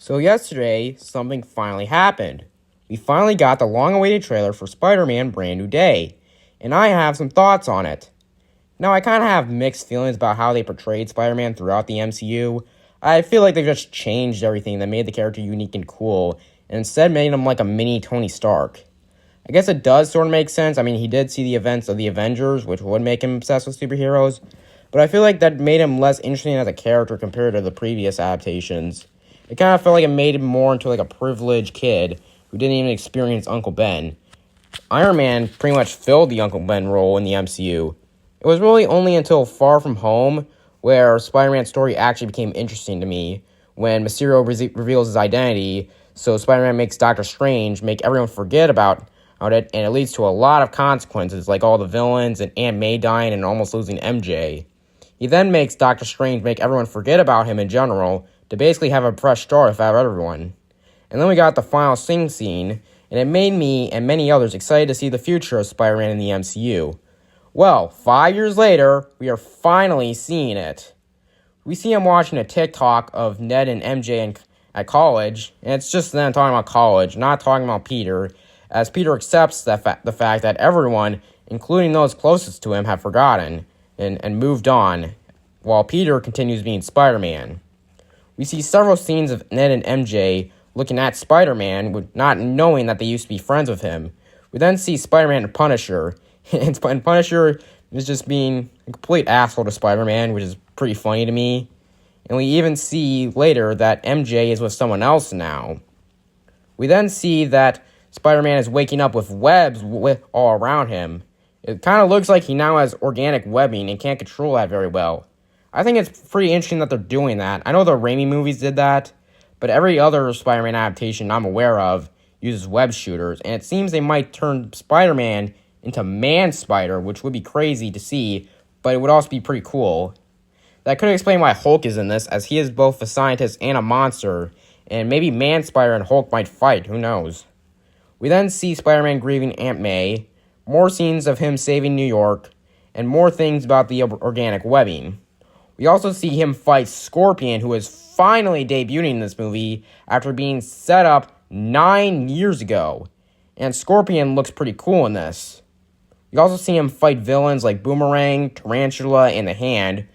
So yesterday, something finally happened. We finally got the long-awaited trailer for Spider-Man Brand New Day, and I have some thoughts on it. Now, I kind of have mixed feelings about how they portrayed Spider-Man throughout the MCU. I feel like they've just changed everything that made the character unique and cool, and instead made him like a mini Tony Stark. I guess it does sort of make sense. I mean, he did see the events of the Avengers, which would make him obsessed with superheroes, but I feel like that made him less interesting as a character compared to the previous adaptations. It kind of felt like it made him more into like a privileged kid who didn't even experience Uncle Ben. Iron Man pretty much filled the Uncle Ben role in the MCU. It was really only until Far From Home where Spider-Man's story actually became interesting to me, when Mysterio reveals his identity, so Spider-Man makes Doctor Strange make everyone forget about it, and it leads to a lot of consequences, like all the villains and Aunt May dying and almost losing MJ. He then makes Doctor Strange make everyone forget about him in general, to basically have a fresh start without everyone. And then we got the final sing scene, and it made me and many others excited to see the future of Spider-Man in the MCU. Well, 5 years later, we are finally seeing it. We see him watching a TikTok of Ned and MJ at college, and it's just them talking about college, not talking about Peter, as Peter accepts the fact that everyone, including those closest to him, have forgotten and moved on, while Peter continues being Spider-Man. We see several scenes of Ned and MJ looking at Spider-Man, not knowing that they used to be friends with him. We then see Spider-Man and Punisher, and Punisher is just being a complete asshole to Spider-Man, which is pretty funny to me. And we even see later that MJ is with someone else now. We then see that Spider-Man is waking up with webs all around him. It kind of looks like he now has organic webbing and can't control that very well. I think it's pretty interesting that they're doing that. I know the Raimi movies did that, but every other Spider-Man adaptation I'm aware of uses web shooters, and it seems they might turn Spider-Man into Man-Spider, which would be crazy to see, but it would also be pretty cool. That could explain why Hulk is in this, as he is both a scientist and a monster, and maybe Man-Spider and Hulk might fight, who knows. We then see Spider-Man grieving Aunt May, more scenes of him saving New York, and more things about the organic webbing. We also see him fight Scorpion, who is finally debuting in this movie after being set up 9 years ago. And Scorpion looks pretty cool in this. We also see him fight villains like Boomerang, Tarantula, and the Hand,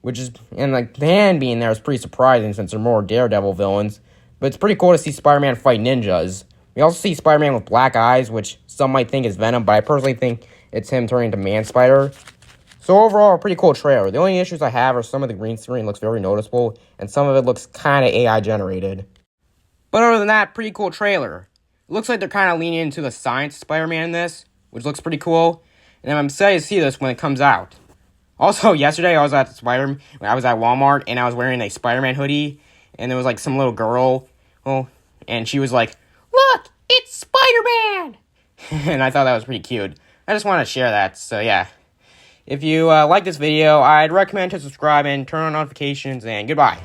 the Hand being there is pretty surprising since they're more Daredevil villains, but it's pretty cool to see Spider-Man fight ninjas. We also see Spider-Man with black eyes, which some might think is Venom, but I personally think it's him turning into Man-Spider. So overall, a pretty cool trailer. The only issues I have are some of the green screen looks very noticeable, and some of it looks kind of AI generated. But other than that, pretty cool trailer. It looks like they're kind of leaning into the science Spider-Man in this, which looks pretty cool, and I'm excited to see this when it comes out. Also, yesterday I was at Walmart, and I was wearing a Spider-Man hoodie, and there was like some little girl, and she was like, "Look, it's Spider-Man!" And I thought that was pretty cute. I just wanted to share that, so yeah. If you like this video, I'd recommend to subscribe and turn on notifications, and goodbye.